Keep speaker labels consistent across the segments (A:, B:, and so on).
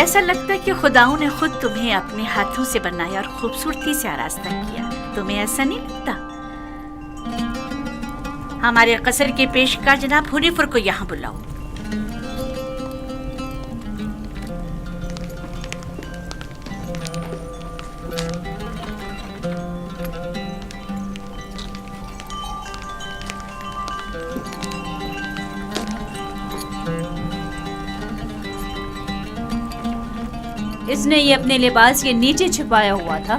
A: ऐसा लगता है कि खुदाओं ने खुद तुम्हें अपने हाथों से बनाया और खूबसूरती से आरास्ता किया। तुम्हें ऐसा नहीं लगता? हमारे कसर के पेशकार जनाब हुनीफर को यहाँ बुलाओ।
B: इसने ये अपने लिबास के नीचे छुपाया हुआ था।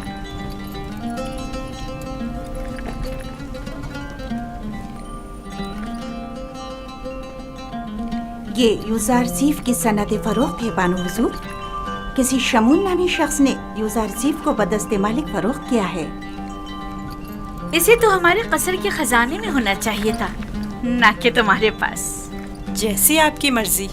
C: ये यूज़ारज़ीफ की सनद फ़रोख्त है बानो हुज़ूर। किसी शमून नामी शख्स ने यूज़ारज़ीफ को बदस्ते मालिक फ़रोख्त किया है।
A: इसे तो हमारे कसर के खजाने में होना चाहिए था, ना कि तुम्हारे पास।
D: जैसी आपकी मर्जी।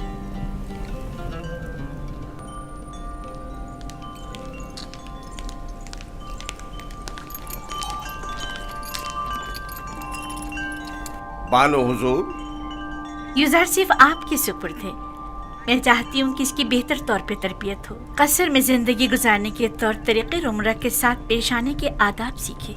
E: बानो हुजूर,
A: यूज़ारज़ीफ आपके सुपुर्द है। मैं चाहती हूँ कि इसकी बेहतर तौर पे तरबियत हो, कसर में जिंदगी गुजारने के तौर तरीके उम्र के साथ पेश आने के आदाब सीखे।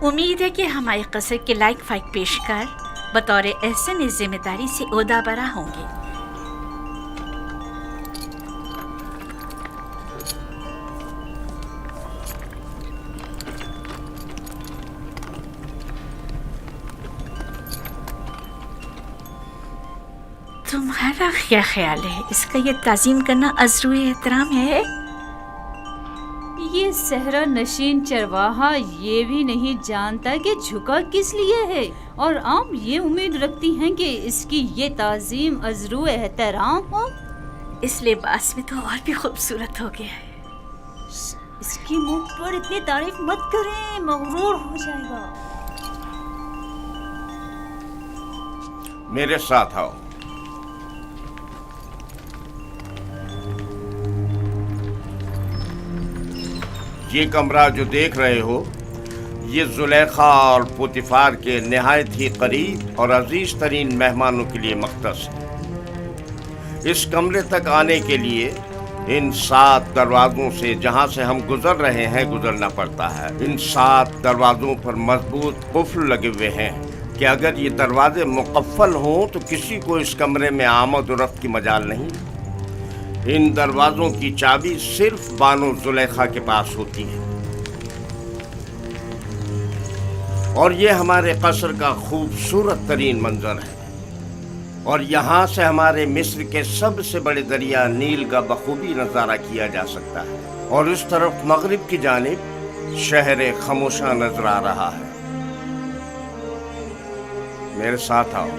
A: उम्मीद है कि हमारे कसर के लायक फाइक पेशकार बतौर एहसन इस जिम्मेदारी से ओहदा बरा होंगे। तुम्हारा क्या ख्याल है? इसका ये ताज़ीम करना अज़्रुए एहतराम है?
B: ये सहरा नशीन चरवाहा ये भी नहीं जानता कि झुका किस लिए है, और आम ये उम्मीद रखती हैं कि इसकी ये ताज़ीम अज़्रुए एहतराम हो।
A: इस लिबास में तो और भी खूबसूरत हो गया है।
B: इसकी मुंह पर इतनी तारीफ मत करें, मगरूर हो जाएगा।
E: मेरे साथ आओ। ये कमरा जो देख रहे हो, ये जुलेखा और पुतिफार के निहायत ही करीब और अजीज तरीन मेहमानों के लिए मख्तस है। इस कमरे तक आने के लिए इन 7 दरवाज़ों से जहाँ से हम गुजर रहे हैं गुजरना पड़ता है। इन 7 दरवाज़ों पर मजबूत कुफ्ल लगे हुए हैं कि अगर ये दरवाजे मुकफ्फल हों तो किसी को इस कमरे में आमद और रफ्त की मजाल नहीं। इन दरवाज़ों की चाबी सिर्फ बानो जुलेखा के पास होती है। और ये हमारे कसर का खूबसूरत तरीन मंजर है, और यहाँ से हमारे मिस्र के सबसे बड़े दरिया नील का बखूबी नज़ारा किया जा सकता है। और इस तरफ मगरिब की जानिब शहर खामोशा नजर आ रहा है। मेरे साथ आओ।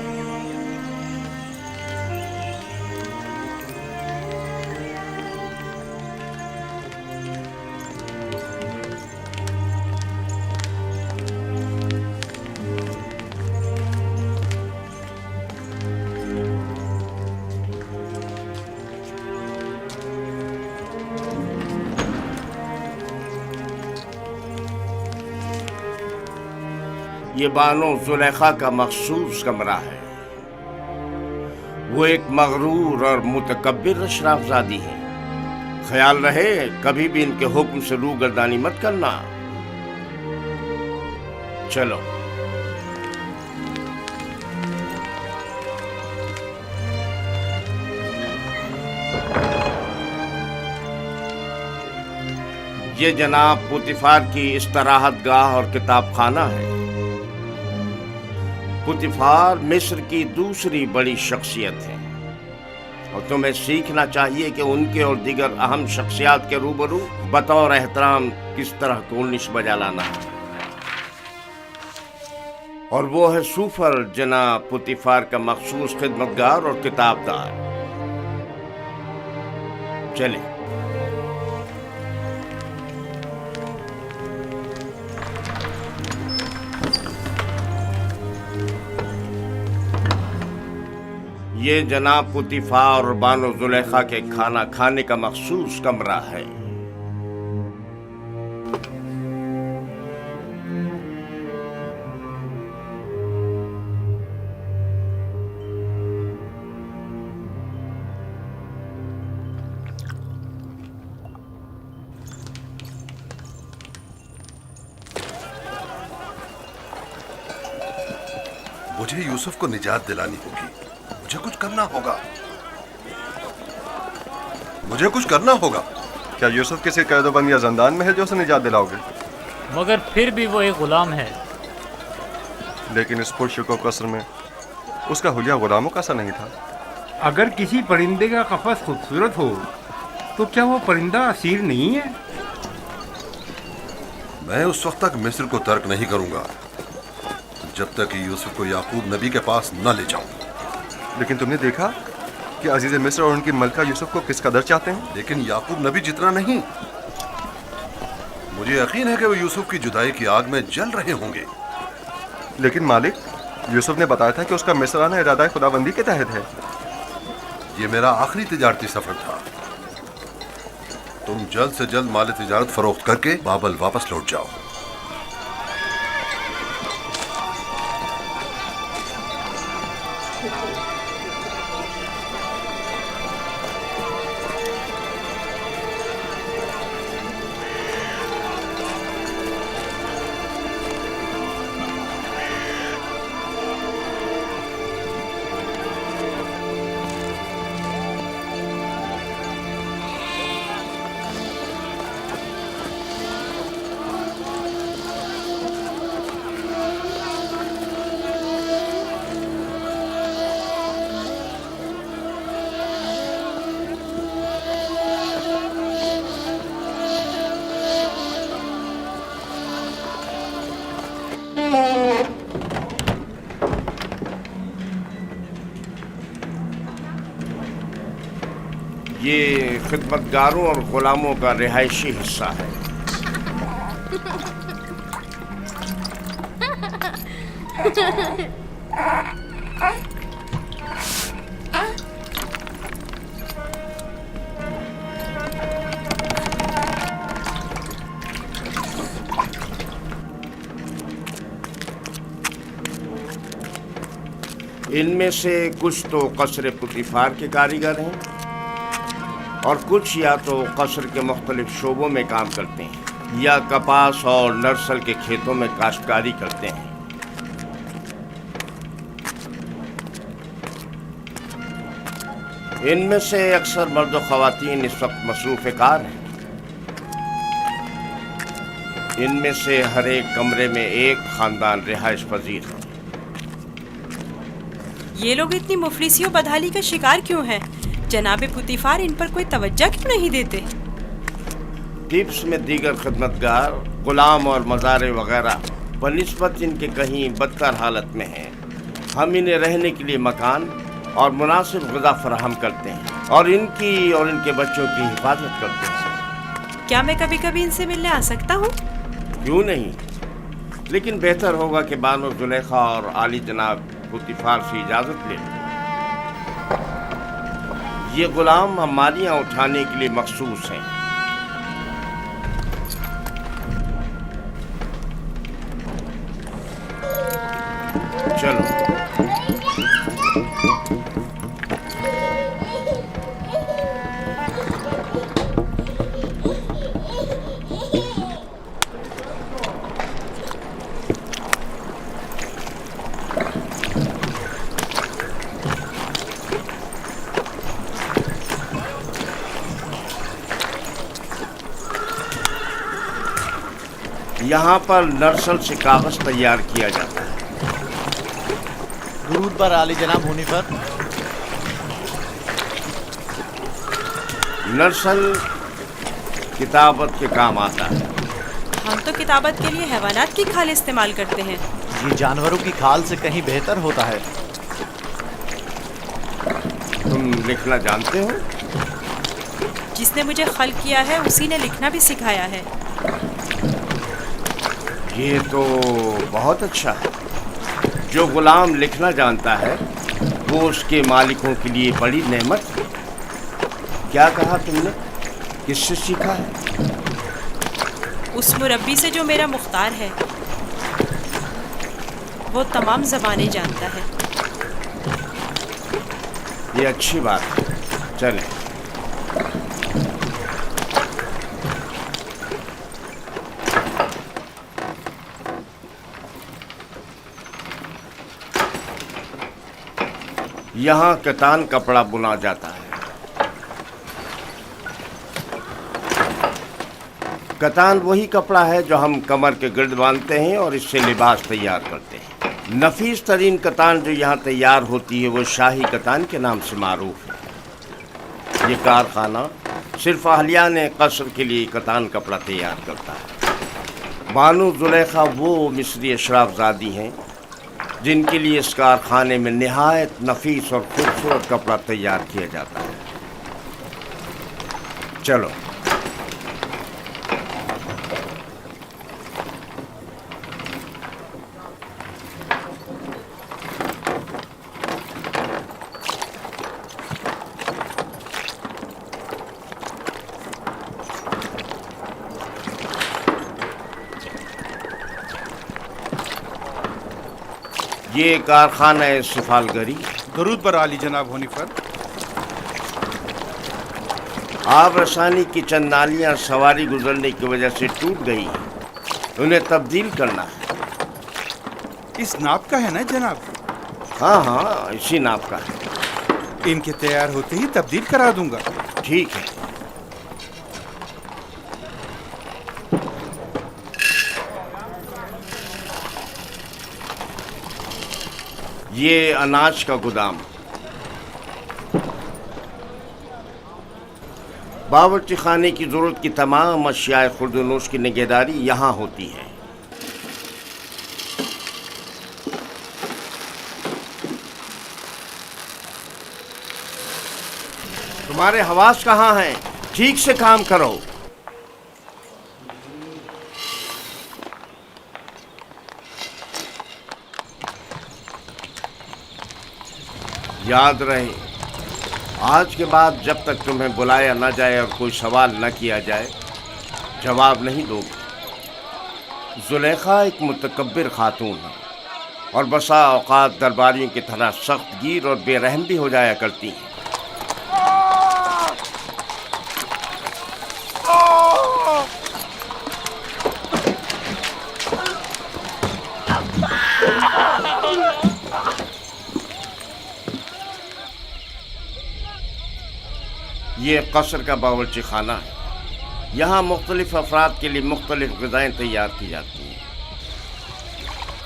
E: ये बानो जुलेखा का मखसूस कमरा है। वो एक मगरूर और मुतकब्बिर अशराफजादी है। ख्याल रहे कभी भी इनके हुक्म से रूगर्दानी मत करना। चलो। ये जनाब पुतिफार की इस्तराहत गाह और किताब खाना है। पुतिफार मिस्र की दूसरी बड़ी शख्सियत है, और तुम्हें सीखना चाहिए कि उनके और दीगर अहम शख्सियात के रूबरू बतौर एहतराम किस तरह कोर्निश बजा लाना है। और वो है सूफर जनाब पुतिफार का मखसूस खिदमतगार और किताबदार। चले। ये जनाब पुतिफार और बानो जुलेखा के खाना खाने का मखसूस कमरा है।
F: मुझे यूसुफ को निजात दिलानी होगी। मुझे कुछ करना होगा। मुझे कुछ करना होगा।
G: क्या यूसुफ किसी कैदोबंद या जंदान में है जो उसे निजात दिलाओगे?
H: मगर फिर भी वो एक गुलाम है।
G: लेकिन इस पुरशुको कसर में उसका हुलिया गुलामों का सा नहीं था।
I: अगर किसी परिंदे का कफस खूबसूरत हो तो क्या वो परिंदा असीर नहीं है?
F: मैं उस वक्त तक मिस्र को तर्क नहीं करूंगा जब तक कि यूसुफ को याकूब नबी के पास न ले जाऊं।
G: लेकिन तुमने देखा कि अजीज मिस्र और उनकी मलका यूसुफ को किस कदर चाहते हैं।
F: लेकिन याकूब नबी जितना नहीं। मुझे यकीन है कि वो यूसुफ की जुदाई की आग में जल रहे होंगे।
G: लेकिन मालिक, यूसुफ ने बताया था कि उसका मिस्र आना इरादा खुदाबंदी के तहत है।
F: ये मेरा आखिरी तिजारती सफर था। तुम जल्द से जल्द माल तिजारत फरोख्त करके बाबल वापस लौट जाओ।
E: ये खिदमतगारों और गुलामों का रिहायशी हिस्सा है। इनमें से कुछ तो कसर पुतिफार के कारीगर हैं और कुछ या तो कसर के मुख्तलिफ शोबों में काम करते हैं या कपास और नरसल के खेतों में काश्तकारी करते हैं। इनमें से अक्सर मर्द व ख़वातीन इस वक्त मसरूफ़ कार हैं। इनमें से हर एक कमरे में एक ख़ानदान रिहाइश पजीर है।
D: ये लोग इतनी मुफलिसी और बदहाली का शिकार क्यों हैं? जनाबे पुतिफार इन पर कोई तवज्जो क्यों नहीं देते?
E: टिप्स में दीगर खिदमतगार, गुलाम और मज़ारे वगैरह बनिस्बत इनके कहीं बदतर हालत में हैं। हम इन्हें रहने के लिए मकान और मुनासिब ग़िज़ा फराहम करते हैं और इनकी और इनके बच्चों की हिफाजत करते हैं।
D: क्या मैं कभी कभी इनसे मिलने आ सकता हूँ?
E: क्यों नहीं, लेकिन बेहतर होगा कि बानो जुलेखा और आली जनाब पुतिफार से इजाज़त ले लें। ये गुलाम हमारियाँ उठाने के लिए मखसूस हैं। चलो। यहाँ पर नरसल से कागज तैयार किया जाता है।
J: दुरूद पर आली जनाब होने पर।
E: नरसल किताबत के काम आता है।
D: हम तो किताबत के लिए हैवानात की खाल इस्तेमाल करते हैं।
J: ये जानवरों की खाल से कहीं बेहतर होता है।
E: तुम लिखना जानते हो?
D: जिसने मुझे खल किया है उसी ने लिखना भी सिखाया है।
E: ये तो बहुत अच्छा है। जो गुलाम लिखना जानता है वो उसके मालिकों के लिए बड़ी नेमत है। क्या कहा तुमने? किससे सीखा है?
D: उस मुरब्बी से जो मेरा मुख्तार है। वो तमाम ज़बानें जानता है।
E: ये अच्छी बात है। चलें। यहाँ कतान कपड़ा बुना जाता है। कतान वही कपड़ा है जो हम कमर के गिर्द बांधते हैं और इससे लिबास तैयार करते हैं। नफीस तरीन कतान जो यहाँ तैयार होती है वो शाही कतान के नाम से मारूफ है। ये कारखाना सिर्फ अहलियान कसर के लिए कतान कपड़ा तैयार करता है। बानो जुलेखा वो मिस्री अशराफजादी हैं जिनके लिए इस कारखाने में निहायत नफीस और खूबसूरत कपड़ा तैयार किया जाता है। चलो ये कारखाना है सिफालगरी।
K: दरूद बर आली जनाब हुनीफर।
E: आब रसानी की चंद नालियाँ सवारी गुजरने की वजह से टूट गई हैं, उन्हें तब्दील करना है।
K: इस नाप का है ना जनाब?
E: हाँ हाँ, इसी नाप का है।
K: इनके तैयार होते ही तब्दील करा दूंगा।
E: ठीक है। ये अनाज का गोदाम। बावर्ची खाने की जरूरत की तमाम अशियाए खुर्दनोश की निगहदारी यहाँ होती है। तुम्हारे हवास कहाँ हैं? ठीक से काम करो। याद रहे, आज के बाद जब तक तुम्हें बुलाया न जाए और कोई सवाल न किया जाए, जवाब नहीं दोगे। जुलेखा एक मुतकब्बिर खातून है और बसा औकात दरबारियों की तरह सख्त गिर और बेरहम भी हो जाया करती हैं। ये कसर का बावर्ची खाना है। यहाँ मुख्तलिफ अफराद के लिए मुख्तलिफ ग़िज़ाएँ तैयार की जाती हैं।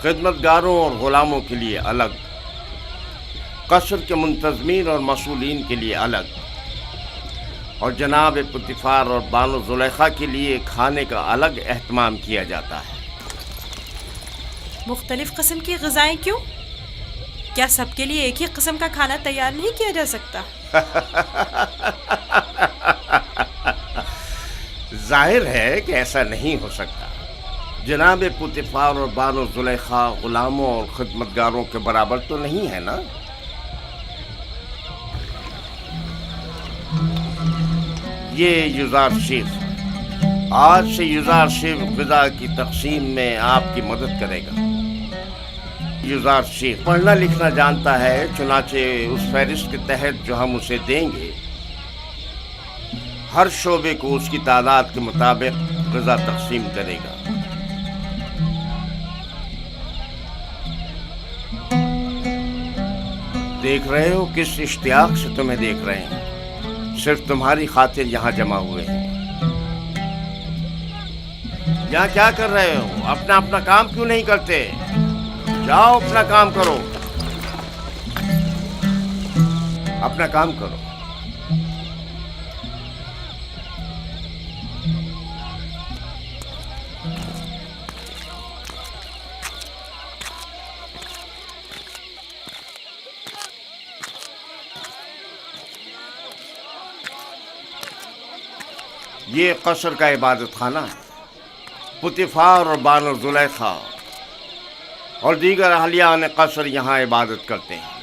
E: खिदमतगारों और ग़ुलामों के लिए अलग, कसर के मुंतज़मीन और मसूलीन के लिए अलग, और जनाब पुतिफ़ार और बानो ज़ुलेखा के लिए खाने का अलग एहतमाम किया जाता है।
D: मुख्तलिफ किस्म की ग़िज़ाएँ क्यों? क्या सबके लिए एक ही किस्म का खाना तैयार नहीं किया जा सकता?
E: जाहिर है कि ऐसा नहीं हो सकता। जनाब पुतिफ़ार और बानो ज़ुलेखा ग़ुलामों और खिदमतगारों के बराबर तो नहीं है ना? ये युज़ार शेख, आज से युज़ार शेख ग़िज़ा की तक़सीम में आपकी मदद करेगा। युज़ार शेख पढ़ना लिखना जानता है, चुनाचे उस फहरिस्त के तहत जो हम उसे देंगे, हर शोबे को उसकी तादाद के मुताबिक ग़िज़ा तक़सीम करेगा। देख रहे हो किस इश्तियाक से तुम्हें देख रहे हैं। सिर्फ तुम्हारी खातिर यहाँ जमा हुए हैं। यहाँ क्या कर रहे हो? अपना अपना काम क्यों नहीं करते? जाओ अपना काम करो, अपना काम करो। ये कसर का इबादत खाना है। पुतिफ़ार और बानो ज़ुलेखा और दीगर अहलियान कसर यहाँ इबादत करते हैं।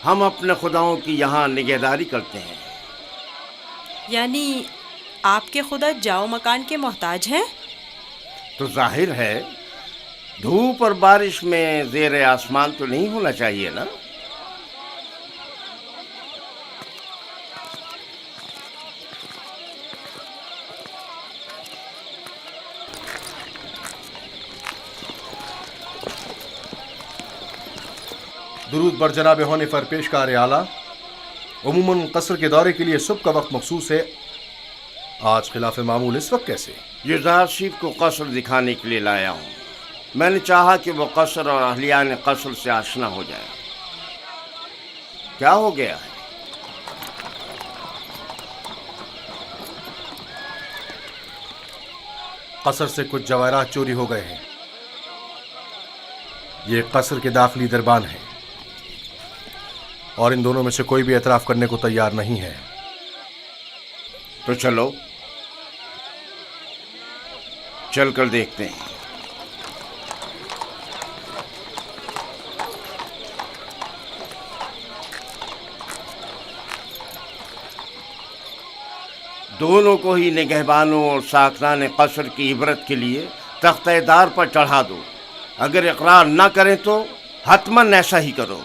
E: हम अपने खुदाओं की यहाँ निगहदारी करते हैं।
D: यानी आपके खुदा जाओ मकान के मोहताज हैं?
E: तो जाहिर है धूप और बारिश में ज़ेर आसमान तो नहीं होना चाहिए ना?
F: दुरूद बर जनाब होने पर पेशकार आला। उमूमन कसर के दौरे के लिए सुबह का वक्त मखसूस है, आज खिलाफ मामूल इस वक्त कैसे?
E: युजारशिफ को कसर दिखाने के लिए लाया हूँ। मैंने चाहा कि वो कसर और अहलियान कसर से आशना हो जाए। क्या हो गया है?
F: कसर से कुछ जवाहरात चोरी हो गए हैं। ये कसर के दाखिली दरबान है और इन दोनों में से कोई भी एतराफ करने को तैयार नहीं है।
E: तो चलो चल कर देखते हैं। दोनों को ही निगहबानों और साकरान कसर की इबरत के लिए तख्तेदार पर चढ़ा दो। अगर इकरार न करें तो हतमन ऐसा ही करो।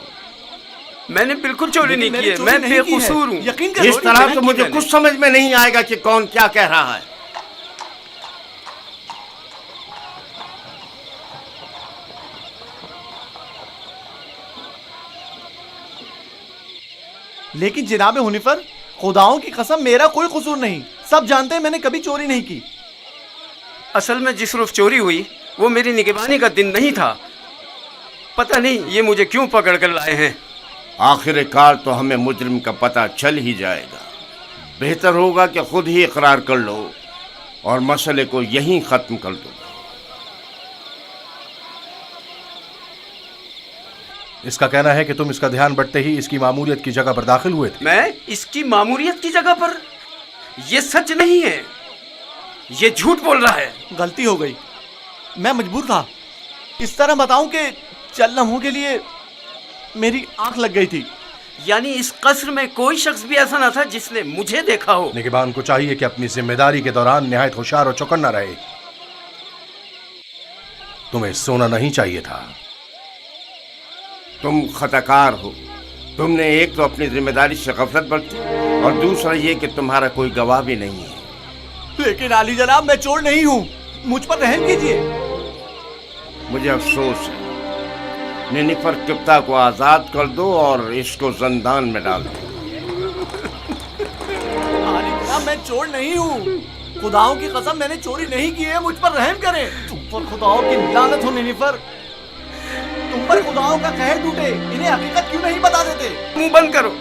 L: मैंने बिल्कुल चोरी नहीं की है, मैं बेकसूर हूँ।
K: यकीन करो,
E: इस तरह तो मुझे कुछ समझ में नहीं आएगा कि कौन क्या कह रहा है।
J: लेकिन जनाब हुनीफर, खुदाओं की कसम मेरा कोई कसूर नहीं। सब जानते हैं मैंने कभी चोरी नहीं की।
L: असल में जिस रोज चोरी हुई वो मेरी निगरानी का दिन नहीं था। पता नहीं ये मुझे क्यों पकड़ कर लाए हैं।
E: आखिरकार तो हमें मुजरिम का पता चल ही जाएगा। बेहतर होगा कि खुद ही इकरार कर लो और मसले को यहीं ख़त्म कर दो।
F: इसका कहना है कि तुम इसका ध्यान बटते ही इसकी मामूलियत की जगह पर दाखिल हुए थे।
L: मैं इसकी मामूलियत की जगह पर? ये सच नहीं है, ये झूठ बोल रहा है।
J: गलती हो गई, मैं मजबूर था। इस तरह बताऊं कि चंद लम्हों के लिए मेरी आंख लग गई थी।
L: यानी इस कसर में कोई शख्स भी ऐसा न था जिसने मुझे देखा हो।
F: निगहबान को चाहिए कि अपनी जिम्मेदारी के दौरान निहायत होशियार और चौकन्ना रहे। तुम्हें सोना नहीं चाहिए था।
E: तुम खताकार हो। तुमने एक तो अपनी जिम्मेदारी से गफलत बरती और दूसरा ये कि तुम्हारा कोई गवाह भी नहीं है।
J: लेकिन आली जनाब, मैं चोर नहीं हूँ, मुझ पर रहम कीजिए।
E: मुझे अफसोस है। निनिफर किप्ता को आजाद कर दो और इसको जंदान में डाल दो।
J: आली जनाब, मैं चोर नहीं हूँ। खुदाओं की कसम मैंने चोरी नहीं की है, मुझ पर रहम करें। तुम पर खुदाओं की लानत हो निनिफर। तुम पर खुदाओं का कहर टूटे, इन्हें हकीकत क्यों नहीं बता देते?
L: मुंह बंद करो।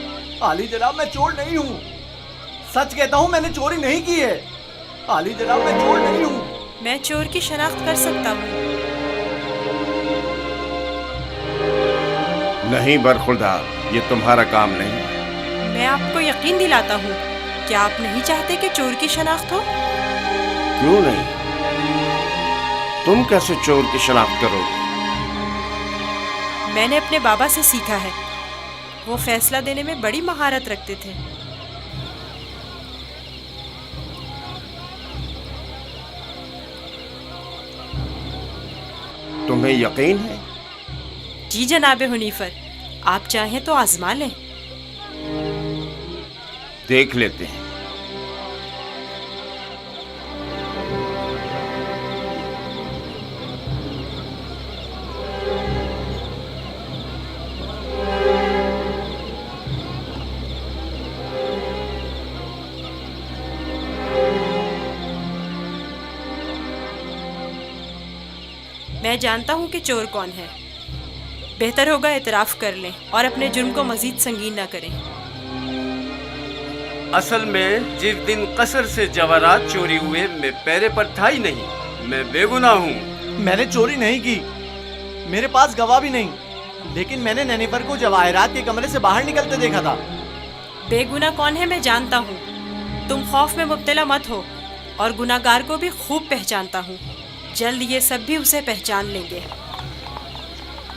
J: आली जनाब, मैं चोर नहीं हूँ। सच कहता हूँ, मैंने चोरी नहीं की है। आली जनाब, मैं चोर नहीं हूँ।
D: मैं चोर की शनाख्त कर सकता हूँ।
E: नहीं बरखुरदार, ये तुम्हारा काम नहीं।
D: मैं आपको यकीन दिलाता हूँ। क्या आप नहीं चाहते कि चोर की शनाख्त हो?
E: क्यों नहीं? तुम कैसे चोर की शनाख्त करोगे?
D: मैंने अपने बाबा से सीखा है। वो फैसला देने में बड़ी महारत रखते थे।
E: तुम्हें यकीन है?
D: जी जनाब हुनीफर, आप चाहें तो आजमा लें।
E: देख लेते हैं।
D: मैं जानता हूँ कि चोर कौन है। बेहतर होगा एतराफ़ कर लें और अपने जुर्म को मजीद संगीन न करें।
L: असल में जिस दिन कसर से जवाहरात चोरी हुए मैं पैरे पर था ही नहीं। मैं बेगुनाह हूँ।
J: मैंने चोरी नहीं की, मेरे पास गवाह भी नहीं। लेकिन मैंने नैनीफर को जवाहरात के कमरे से बाहर निकलते देखा था।
D: बेगुनाह कौन है मैं जानता हूँ। तुम खौफ में मुब्तला मत हो और गुनाहगार को भी खूब पहचानता हूँ। जल्द ये सब भी उसे पहचान लेंगे।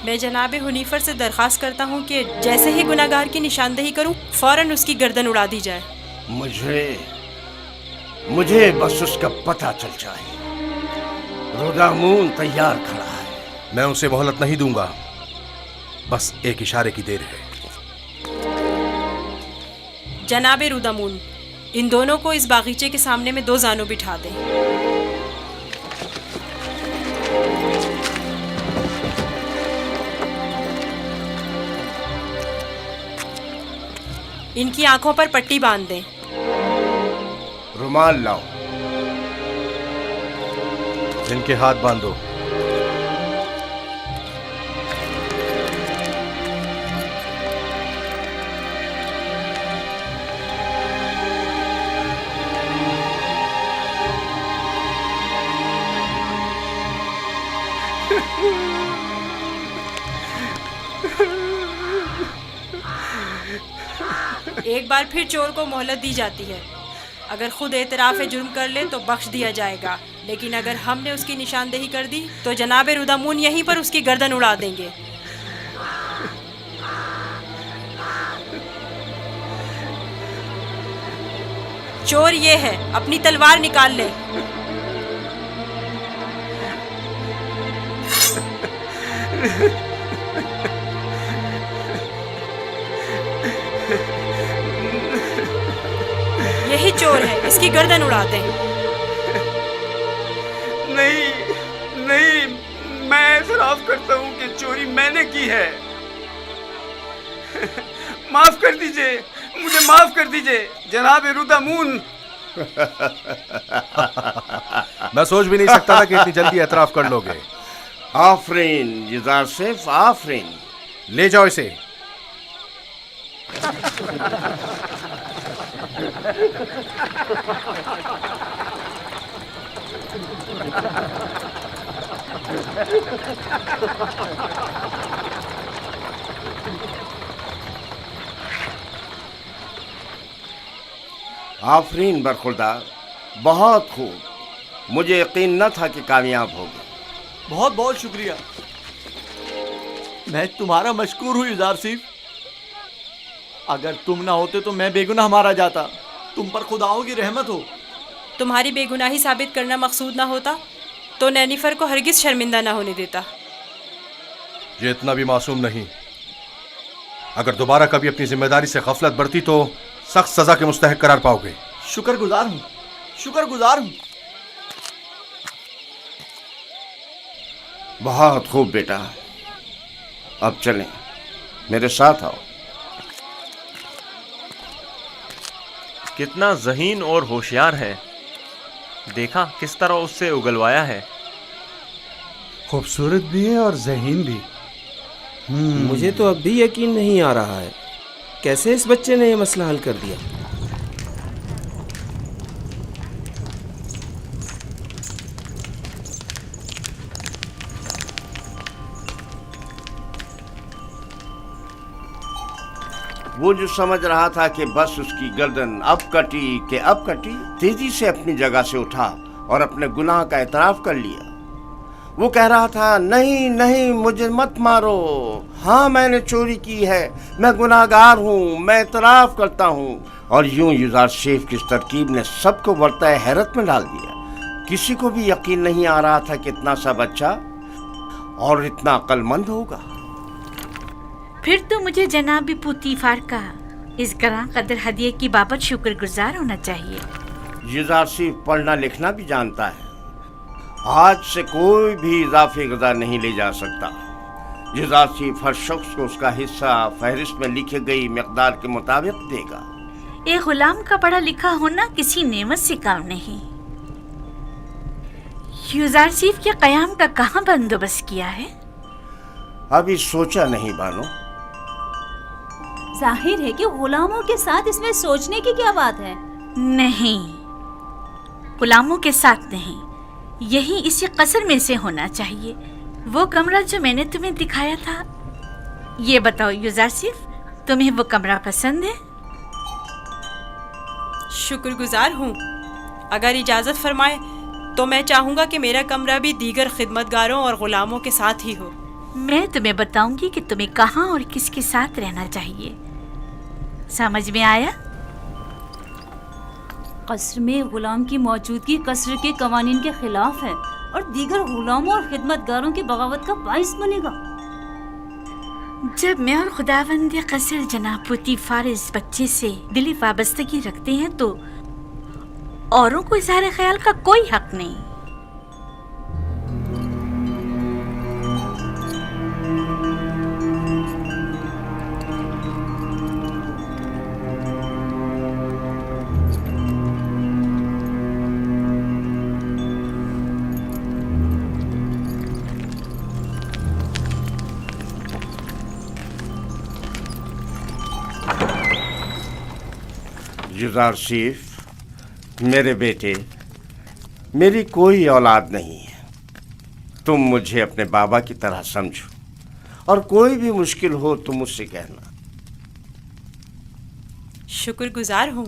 D: मैं जनाब हुनीफर से दरख्वास्त करता हूँ कि जैसे ही गुनाहगार की निशानदेही करूँ फौरन उसकी गर्दन उड़ा दी जाए।
E: मुझे बस उसका पता चल जाए। रुदामून तैयार खड़ा है।
F: मैं उसे मोहलत नहीं दूंगा, बस एक इशारे की देर है।
D: जनाब रुदामून, इन दोनों को इस बागीचे के सामने में 2 जानों बिठा दें। इनकी आंखों पर पट्टी बांध दें।
E: रुमाल लाओ।
G: इनके हाथ बांधो।
D: एक बार फिर चोर को मोहलत दी जाती है। अगर खुद एतराफ़ जुर्म कर ले तो बख्श दिया जाएगा, लेकिन अगर हमने उसकी निशानदेही कर दी तो जनाब रुदामून यहीं पर उसकी गर्दन उड़ा देंगे। चोर ये है, अपनी तलवार निकाल ले। यही चोर है, इसकी गर्दन उड़ा दें।
L: नहीं नहीं, मैं एतराफ़ करता हूँ कि चोरी मैंने की है। माफ कर दीजिए, मुझे माफ कर दीजिए जनाब रुदामून।
G: मैं सोच भी नहीं सकता था कि इतनी जल्दी एतराफ़ कर लोगे।
E: आफरीन युज़ार सेफ, आफरीन।
G: ले जाओ इसे।
E: आफरीन बरखुरदार, बहुत खूब। मुझे यकीन न था कि कामयाब होगे।
J: बहुत बहुत शुक्रिया। मैं तुम्हारा मशकूर हूँ युज़ार सिफ। अगर तुम ना होते तो मैं बेगुनाह मारा जाता। तुम पर खुदाओं की रहमत हो।
D: तुम्हारी बेगुनाही साबित करना मकसूद ना होता तो नैनीफर को हरगिज शर्मिंदा ना होने देता।
G: ये इतना भी मासूम नहीं। अगर दोबारा कभी अपनी जिम्मेदारी से गफलत बरती तो सख्त सजा के मुस्तहक करार पाओगे।
J: शुक्रगुजार हूँ, शुक्रगुजार हूँ।
E: बहुत खूब बेटा, अब चलें, मेरे साथ आओ।
M: कितना ज़हीन और होशियार है। देखा किस तरह उससे उगलवाया है।
K: खूबसूरत भी है और ज़हीन भी।
N: मुझे तो अब भी यकीन नहीं आ रहा है, कैसे इस बच्चे ने ये मसला हल कर दिया।
E: वो जो समझ रहा था कि बस उसकी गर्दन अब कटी, तेजी से अपनी जगह से उठा और अपने गुनाह का एतराफ कर लिया। वो कह रहा था, नहीं नहीं, मुझे मत मारो। हाँ, मैंने चोरी की है, मैं गुनाहगार हूँ, मैं एतराफ करता हूँ। और यूं युज़ार सेफ की इस तरकीब ने सबको बरताए हैरत में डाल दिया। किसी को भी यकीन नहीं आ रहा था कि इतना सा बच्चा और इतना अक्लमंद होगा।
A: फिर तो मुझे जनाब पुतीफार का इस गरां कदर हदिये की बाबत शुक्रगुजार होना चाहिए।
E: युज़ार सेफ पढ़ना लिखना भी जानता है। आज से कोई भी इजाफी गज़ा नहीं ले जा सकता। युज़ार सेफ हर शख्स को उसका हिस्सा फहरिस्त में लिखी गई मिक़दार के मुताबिक देगा।
A: एक गुलाम का पढ़ा लिखा होना किसी नेमत से काम नहीं। युज़ार सेफ के क़याम का कहाँ बंदोबस्त किया है?
E: अभी सोचा नहीं बानो।
B: जाहिर है कि गुलामों के साथ इसमें सोचने की क्या बात है।
A: नहीं, गुलामों के साथ नहीं, यही इसी कसर में से होना चाहिए। वो कमरा जो मैंने तुम्हें दिखाया था। ये बताओ युज़ार सेफ, तुम्हें वो कमरा पसंद है?
D: शुक्रगुजार हूँ। अगर इजाज़त फरमाए तो मैं चाहूँगा कि मेरा कमरा भी दीगर खिदमतगारों और गुलामों के साथ ही हो।
A: मैं तुम्हें बताऊंगी कि तुम्हें कहाँ और किसके साथ रहना चाहिए। समझ में आया?
B: कसर में गुलाम की मौजूदगी कसर के कवानीन के खिलाफ है और दीगर गुलामों और खिदमतगारों की बगावत का बाइस बनेगा।
A: जब मैं और खुदावंद कसर जनाब पुतीफार इस बच्चे से दिली वाबस्तगी रखते हैं तो औरों को इज़हार ख्याल का कोई हक नहीं।
E: युजारसीफ, मेरे बेटे, मेरी कोई औलाद नहीं है। तुम मुझे अपने बाबा की तरह समझो और कोई भी मुश्किल हो तो मुझसे कहना।
D: शुक्रगुजार हूँ।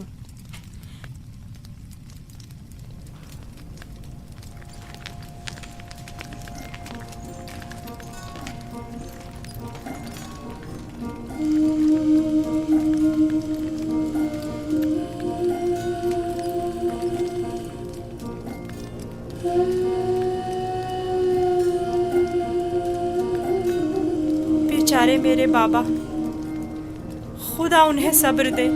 D: बेचारे मेरे बाबा, खुदा उन्हें सब्र दे।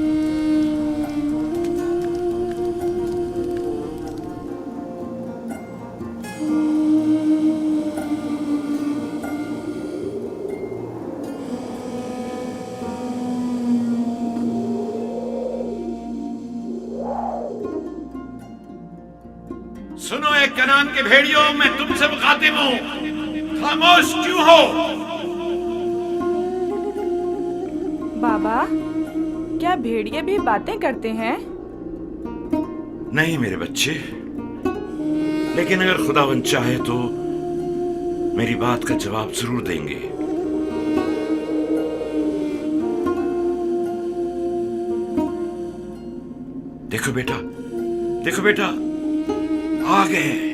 O: सुनो एक कनान के भेड़ियों, मैं तुमसे मुखातिब हूं, खामोश क्यों हो?
P: बाबा, क्या भेड़िए भी बातें करते हैं?
O: नहीं मेरे बच्चे, लेकिन अगर खुदावंद चाहे तो मेरी बात का जवाब जरूर देंगे। देखो बेटा, देखो बेटा, आ गए।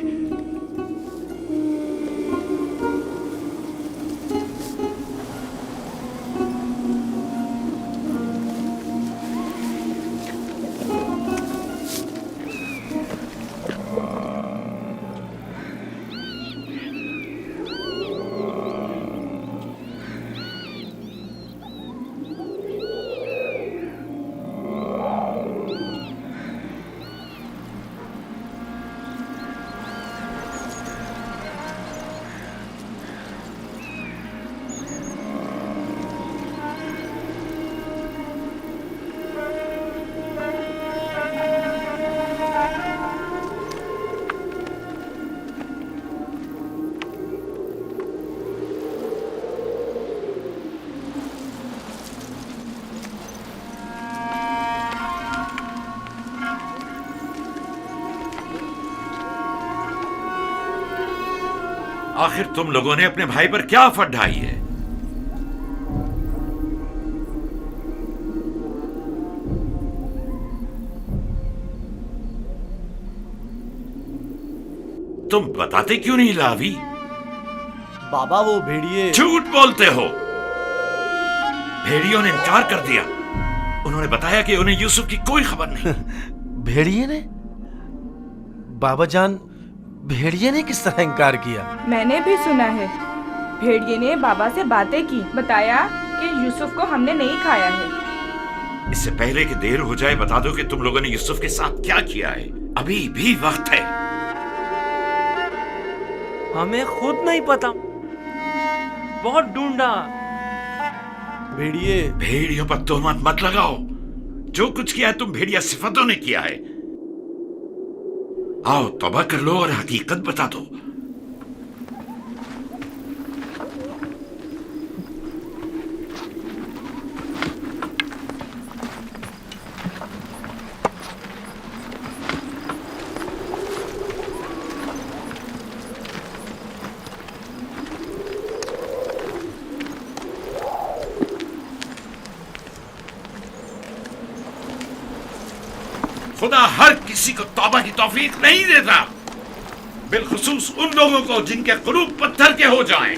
O: आखिर तुम लोगों ने अपने भाई पर क्या आफत ढाई है? तुम बताते क्यों नहीं लावी?
J: बाबा वो भेड़िए।
O: झूठ बोलते हो। भेड़ियों ने इनकार कर दिया। उन्होंने बताया कि उन्हें यूसुफ की कोई खबर नहीं।
Q: भेड़िए ने? बाबा जान, भेड़िए ने किस तरह इनकार किया?
P: मैंने भी सुना है। भेड़िए ने बाबा से बातें की, बताया कि यूसुफ को हमने नहीं खाया है।
O: इससे पहले कि देर हो जाए बता दो कि तुम लोगों ने यूसुफ के साथ क्या किया है। अभी भी वक्त है।
M: हमें खुद नहीं पता, बहुत ढूंढा।
Q: भेड़िए,
O: भेड़ियों पर तोहमत मत लगाओ। जो कुछ किया है तुम भेड़िया सिफतों ने किया है। आओ तौबा कर लो और हकीकत बता दो। खुदा हर किसी को तौबा की तौफीक नहीं देता, बिलखुसूस उन लोगों को जिनके कुलूब पत्थर के हो जाएं।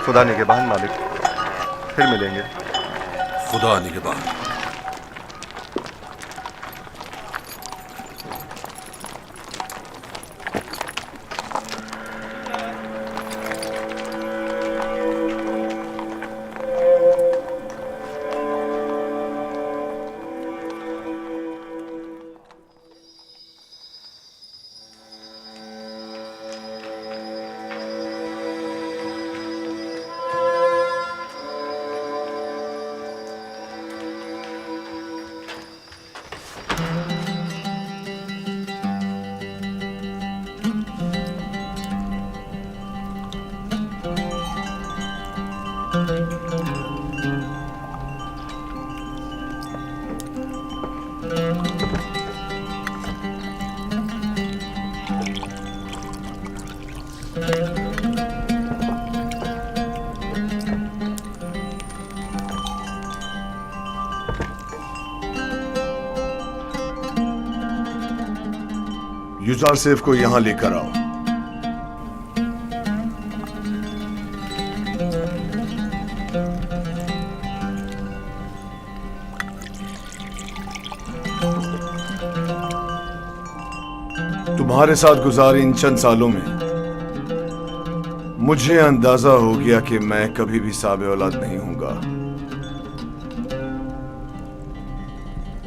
R: खुदा निगहबान मालिक, फिर मिलेंगे।
F: खुदा निगहबान।
S: युजार सेफ को यहाँ लेकर आओ। तुम्हारे साथ गुजारे इन चंद सालों में मुझे अंदाजा हो गया कि मैं कभी भी साबे औलाद नहीं हूंगा,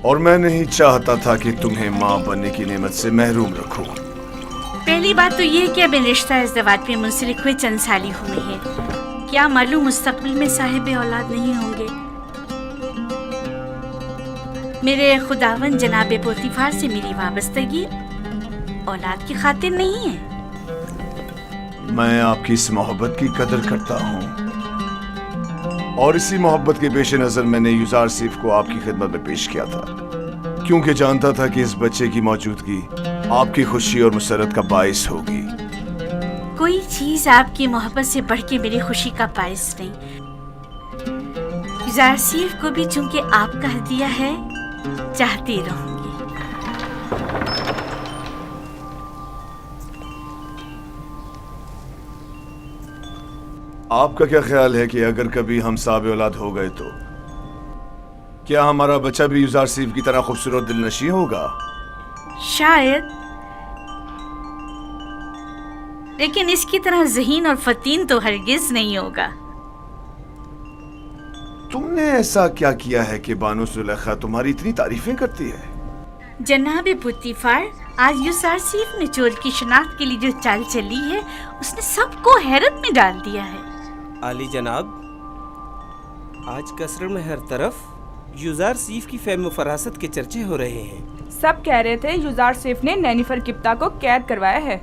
S: और मैं नहीं चाहता था कि तुम्हें मां बनने की नेमत से महरूम रखूं।
A: पहली बात तो ये है कि अब रिश्ता इज़्दवाज में मुंसलिक हुए चंद साल ही हुए हैं, क्या मालूम मुस्तकबिल में साहिब औलाद नहीं होंगे। मेरे खुदावन जनाब पोतीफार से मेरी वाबस्तगी औलाद की खातिर नहीं है।
S: मैं आपकी इस मोहब्बत की कदर करता हूँ, और इसी मोहब्बत के पेश नजर मैंने युजार सेफ को आपकी खिदमत में पेश किया था, क्योंकि जानता था कि इस बच्चे की मौजूदगी आपकी खुशी और मुसरत का बाइस होगी।
A: कोई चीज आपकी मोहब्बत से बढ़ के मेरी खुशी का बाइस नहीं। युजार सेफ को भी चूंकि आपका हदिया है, चाहती रहूंगी।
S: आपका क्या ख्याल है कि अगर कभी हम साबे औलाद हो गए तो क्या हमारा बच्चा भी युजार सेफ की तरह खूबसूरत दिलनशी होगा?
A: शायद, लेकिन इसकी तरह ज़हीन और फतीन तो हरगिज नहीं होगा।
S: तुमने ऐसा क्या किया है कि बानो जुलेखा तुम्हारी इतनी तारीफें करती है?
A: जनाब पुतीफार, आज युजार सेफ ने चोर की शनाख्त के लिए जो चाल चली है, उसने सबको हैरत में डाल दिया है।
N: आली जनाब, आज कसर में हर तरफ युजार सेफ की फेम व फरासत के चर्चे हो रहे हैं।
P: सब कह रहे थे युजार सेफ ने नैनीफर किप्ता को कैद करवाया है।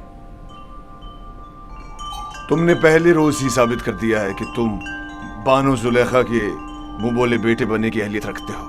S: तुमने पहले रोज ही साबित कर दिया है कि तुम बानो जुलेखा के मुंह बोले बेटे बनने की अहलियत रखते हो।